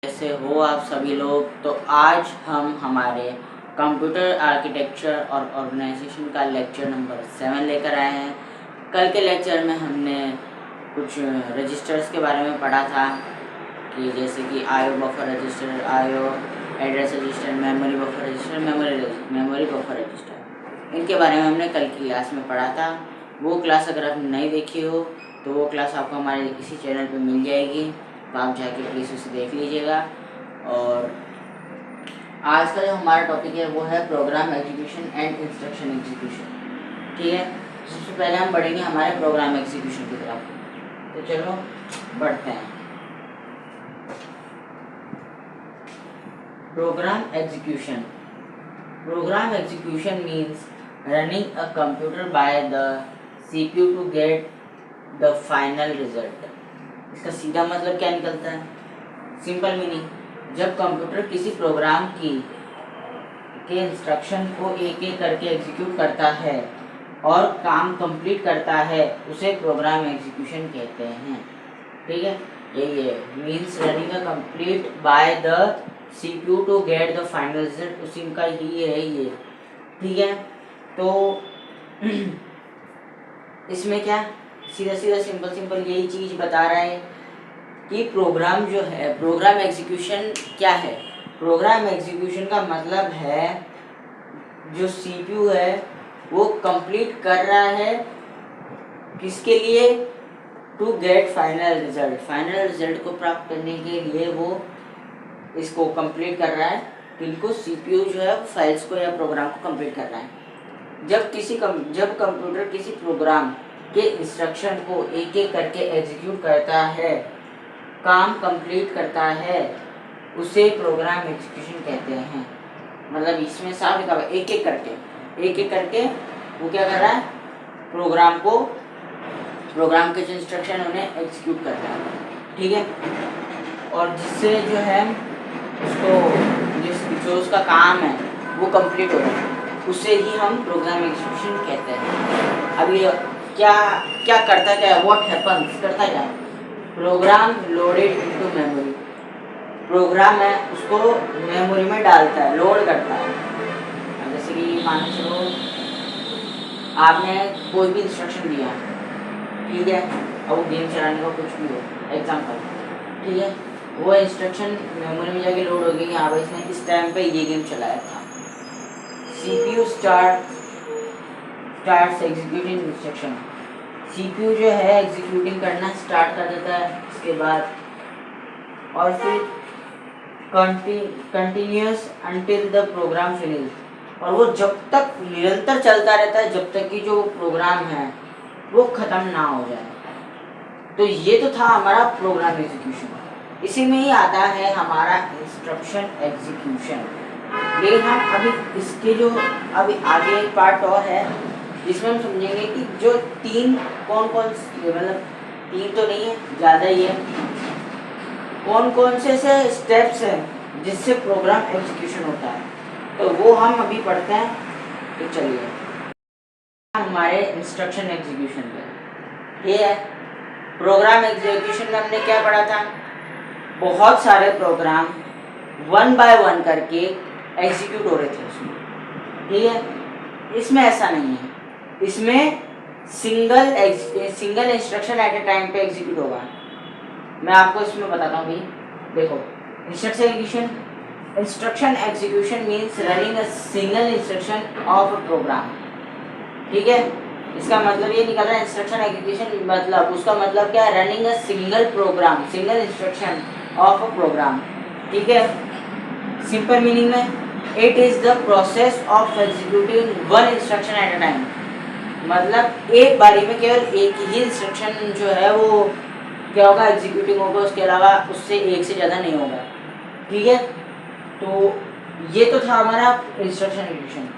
कैसे हो आप सभी लोग। तो आज हम हमारे कंप्यूटर आर्किटेक्चर और ऑर्गेनाइजेशन का लेक्चर नंबर 7 लेकर आए हैं। कल के लेक्चर में हमने कुछ रजिस्टर्स के बारे में पढ़ा था कि जैसे कि IO buffer register, IO address register, memory buffer register, memory buffer register, इनके बारे में हमने कल की क्लास में पढ़ा था। वो क्लास अगर आपने नहीं देखी हो तो वो क्लास आपको हमारे इसी चैनल पे मिल जाएगी, तो आप जाके प्लीज़ उसे देख लीजिएगा। और आज का जो हमारा टॉपिक है वो है program execution and instruction execution. ठीक है, सबसे पहले हम बढ़ेंगे हमारे प्रोग्राम एग्जीक्यूशन की तरफ। तो चलो बढ़ते हैं। Program execution means running a computer by the CPU to get the final result. इसका सीधा मतलब क्या निकलता है? सिंपल मीनिंग, जब कंप्यूटर किसी प्रोग्राम के इंस्ट्रक्शन को एक एक करके एग्जीक्यूट करता है और काम कंप्लीट करता है, उसे प्रोग्राम एग्जीक्यूशन कहते हैं। ठीक है, यही है, means running a complete by the CPU to get the final result, उसी का ही है ये। ठीक है, तो इसमें क्या सीधा सीधा सिंपल यही चीज़ बता रहा है कि प्रोग्राम जो है, प्रोग्राम एग्जीक्यूशन क्या है। प्रोग्राम एग्जीक्यूशन का मतलब है जो CPU है वो कंप्लीट कर रहा है किसके लिए? To get final result. Final result को प्राप्त करने के लिए वो इसको कंप्लीट कर रहा है। किनको? CPU जो है फाइल्स को या प्रोग्राम को कंप्लीट कर रहा है। जब कंप्यूटर किसी प्रोग्राम के इंस्ट्रक्शन को एक एक करके एग्जीक्यूट करता है, काम कंप्लीट करता है, उसे प्रोग्राम एग्जीक्यूशन कहते हैं। मतलब इसमें साफ लिखा हुआ एक एक करके वो क्या कर रहा है? प्रोग्राम के जो इंस्ट्रक्शन उन्हें एग्जीक्यूट करता है। ठीक है, और जिससे जो है जो उसका काम है वो कंप्लीट हो रहा है, उसे ही हम प्रोग्राम एग्जीक्यूशन कहते हैं। अभी क्या करता क्या है? व्हाट हैपन्स, करता क्या है? Program loaded into memory. Program है उसको मेमोरी में डालता है, लोड करता है। जैसे कि मान के चलो आपने कोई भी इंस्ट्रक्शन दिया, ठीक है, अब वो गेम चलाने का कुछ भी हो, एग्जाम्पल, ठीक है, वो इंस्ट्रक्शन मेमोरी में जाके लोड हो गई कि हाँ भाई इसने इस टाइम पे ये गेम चलाया था। CPU starts executing instruction. CPU जो है एग्जीक्यूटिंग करना स्टार्ट कर देता है इसके बाद, और फिर continues until the program finish, और वो जब तक निरंतर चलता रहता है जब तक कि जो प्रोग्राम है वो ख़त्म ना हो जाए। तो ये तो था हमारा प्रोग्राम एग्जीक्यूशन। इसी में ही आता है हमारा इंस्ट्रक्शन एग्जीक्यूशन। लेकिन हम अभी इसके जो अभी आगे एक पार्ट और है जिसमें हम समझेंगे कि जो कौन मतलब तीन तो नहीं है, ज़्यादा ही है, कौन से स्टेप्स हैं जिससे प्रोग्राम एग्जीक्यूशन होता है, तो वो हम अभी पढ़ते हैं। तो चलिए हमारे इंस्ट्रक्शन एग्जीक्यूशन पे ये है। प्रोग्राम एग्जीक्यूशन में हमने क्या पढ़ा था? बहुत सारे प्रोग्राम 1 बाय 1 करके एग्जीक्यूट हो रहे थे उसमें। ठीक है, इसमें ऐसा नहीं है, इसमें single instruction at a time पे एग्जीक्यूट होगा। मैं आपको इसमें बताता हूँ भाई, देखो, instruction execution means running a single instruction of a program. ठीक है, इसका मतलब ये निकल रहा है इंस्ट्रक्शन एग्जीक्यूशन मतलब, उसका मतलब क्या है? Running a single instruction of a program. ठीक है, सिंपल मीनिंग में it is the process of executing one instruction at a time. मतलब एक बारी में केवल एक ही इंस्ट्रक्शन जो है वो क्या होगा? एग्जीक्यूटिंग होगा, उसके अलावा उससे एक से ज़्यादा नहीं होगा। ठीक है, तो ये तो था हमारा इंस्ट्रक्शन एग्जीक्यूशन।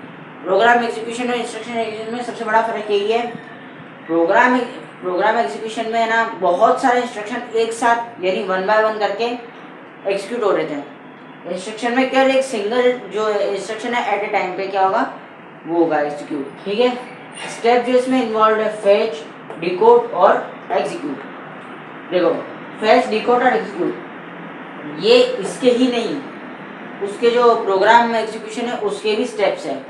प्रोग्राम एग्जीक्यूशन और इंस्ट्रक्शन एग्जीक्यूशन में सबसे बड़ा फर्क यही है, प्रोग्राम एग्जीक्यूशन में है ना बहुत सारे इंस्ट्रक्शन एक साथ यानी 1 बाय 1 करके एग्जीक्यूट हो रहे थे। इंस्ट्रक्शन में केवल एक सिंगल जो इंस्ट्रक्शन है एट ए टाइम पे क्या होगा? वो होगा एग्जीक्यूट। ठीक है, स्टेप जो इसमें इन्वॉल्व है फेच, डिकोड और एग्जीक्यूट। देखो, फेच, डिकोड और एग्जीक्यूट, ये इसके ही नहीं, उसके जो प्रोग्राम एग्जीक्यूशन है उसके भी स्टेप्स है,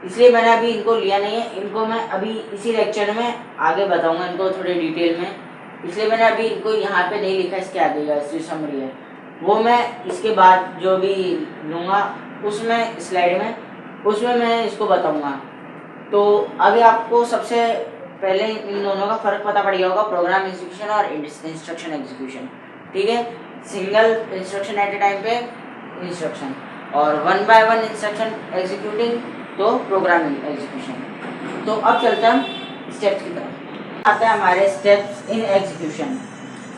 इसलिए मैंने अभी इनको लिया नहीं है। इनको मैं अभी इसी लेक्चर में आगे बताऊंगा इनको थोड़े डिटेल में, इसलिए मैंने अभी इनको यहाँ पे नहीं लिखा। इसके आगे का समरी है वो मैं इसके बाद जो भी लूँगा उसमें स्लाइड में, उसमें मैं इसको बताऊंगा। तो अभी आपको सबसे पहले इन दोनों का फ़र्क पता पड़ गया होगा, प्रोग्राम एग्जीक्यूशन और इंस्ट्रक्शन एग्जीक्यूशन। ठीक है, single instruction at a time पे इंस्ट्रक्शन, और one by one instruction executing तो प्रोग्रामिंग एग्जीक्यूशन। तो अब चलते हैं हम स्टेप्स की तरफ। आता है हमारे स्टेप्स इन एग्जीक्यूशन।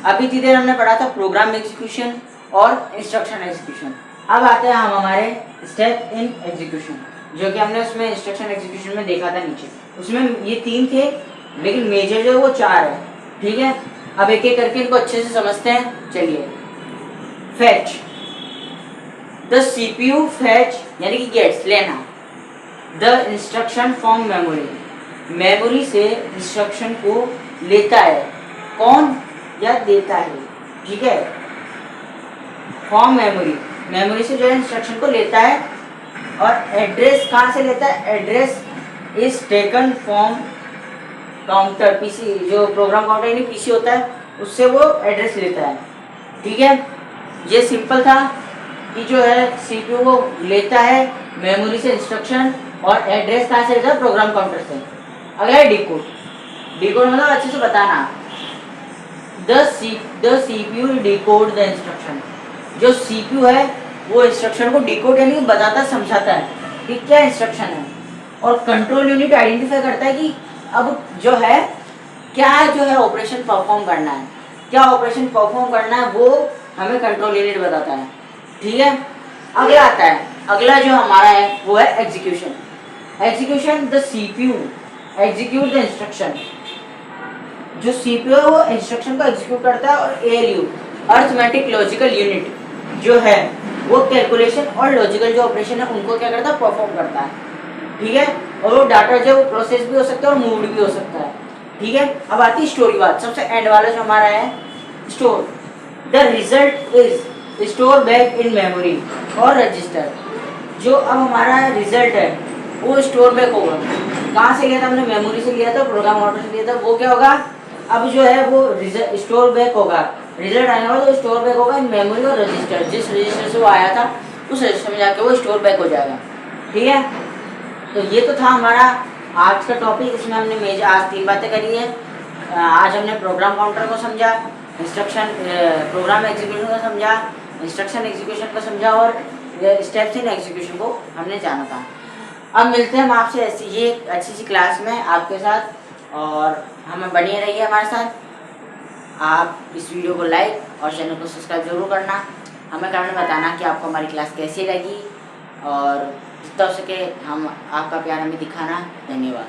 अभी इतनी देर हमने पढ़ा था प्रोग्राम एग्जीक्यूशन और इंस्ट्रक्शन एग्जीक्यूशन। अब आते हैं हम हमारे स्टेप इन एग्जीक्यूशन, जो कि हमने उसमें इंस्ट्रक्शन एग्जीक्यूशन में देखा था नीचे। उसमें ये 3 थे, लेकिन मेजर जो है वो 4 है। ठीक है, अब एक एक करके इनको अच्छे से समझते हैं। चलिए, फैच द सीपीयू, फैच यानी कि गेट्स लेना, the instruction from memory, memory से इंस्ट्रक्शन को लेता है। कौन? या देता है। ठीक है, फ्रॉम मेमोरी, मेमोरी से जो है इंस्ट्रक्शन को लेता है। और एड्रेस कहाँ से लेता है? Address is taken from counter, PC, जो प्रोग्राम काउंटर यानी पीसी होता है उससे वो एड्रेस लेता है। ठीक है, ये सिंपल था कि जो है सीपीयू वो लेता है मेमोरी से इंस्ट्रक्शन, और एड्रेस कहाँ से लेता है? प्रोग्राम काउंटर से। अगला है डिकोड। डिकोड मतलब अच्छे से बताना, the CPU decode the instruction. जो सीपीयू है वो इंस्ट्रक्शन को डिकोड यानी बताता समझाता है कि क्या इंस्ट्रक्शन है, और कंट्रोल यूनिट आइडेंटिफाई करता है कि अब जो है क्या जो है ऑपरेशन परफॉर्म करना है, क्या ऑपरेशन परफॉर्म करना है वो हमें कंट्रोल यूनिट बताता है। ठीक है, अगला आता है, अगला जो हमारा है वो है execution. Execution, the CPU execute the instruction. जो सीपीयू है वो इंस्ट्रक्शन को एग्जीक्यूट करता है, और एएलयू अर्थमेटिक लॉजिकल यूनिट जो है वो कैलकुलेशन और लॉजिकल जो ऑपरेशन है उनको क्या करता है? परफॉर्म करता है। ठीक है, और वो डाटा जो प्रोसेस भी हो सकता है और मूव्ड भी हो सकता है। ठीक है, अब आती है स्टोरी बात, सबसे एंड वाला जो हमारा है store. The result is store back in memory और रजिस्टर। जो अब हमारा रिजल्ट है वो स्टोर बैक होगा। कहाँ से लिया था हमने? मेमोरी से लिया था, प्रोग्राम काउंटर से लिया था। वो क्या होगा? अब जो है वो स्टोर बैक होगा, रिजल्ट आने वाला तो स्टोर बैक होगा इन मेमोरी और रजिस्टर। जिस रजिस्टर से वो आया था उस रजिस्टर में जाके वो स्टोर बैक हो जाएगा। ठीक है, तो ये तो था हमारा आज का टॉपिक। इसमें हमने मेजर आज 3 बातें करी है। आज हमने प्रोग्राम काउंटर को समझा, इंस्ट्रक्शन प्रोग्राम एग्जीक्यूशन को समझा, इंस्ट्रक्शन एग्जीक्यूशन को समझा, और स्टेप्स इन एग्जीक्यूशन को हमने जाना था। अब मिलते हैं हम आपसे ऐसी ये अच्छी सी क्लास में आपके साथ, और हमें बने रहिए हमारे साथ। आप इस वीडियो को लाइक और चैनल को सब्सक्राइब जरूर करना। हमें कमेंट में बताना कि आपको हमारी क्लास कैसी लगी, और जितना हो सके हम आपका प्यार हमें दिखाना। धन्यवाद।